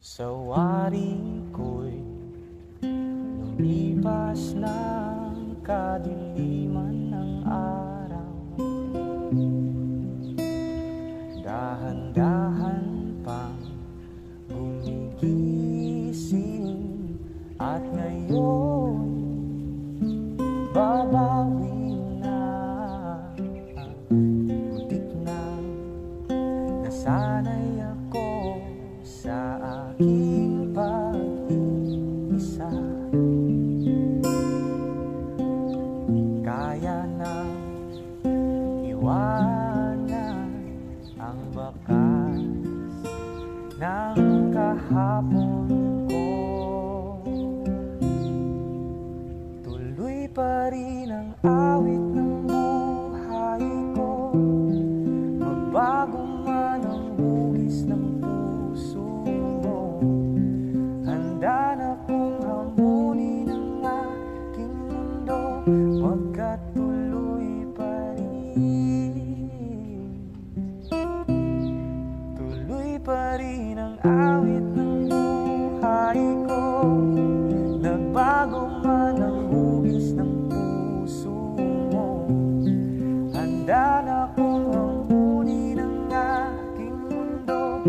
Sa wari ko'y lumipas ng kadiliman ng araw. Dahan-dahan pang gumigising at ngayon babawi na. Muntik nang nasanay ako sa aking pag-iisa. Kaya nang iwanan ang bakas ng kahapon ko. Tuloy pa rin ang awit ng buhay ko, magbago man ang hugis ng puso mo. Handa na kong hamunin ang aking mundo, pagkat tuloy pa rin. Tuloy pa rin ang awit ng buhay ko, nagbago man ang hugis ng puso mo. Handa na kong hamunin ang aking mundo,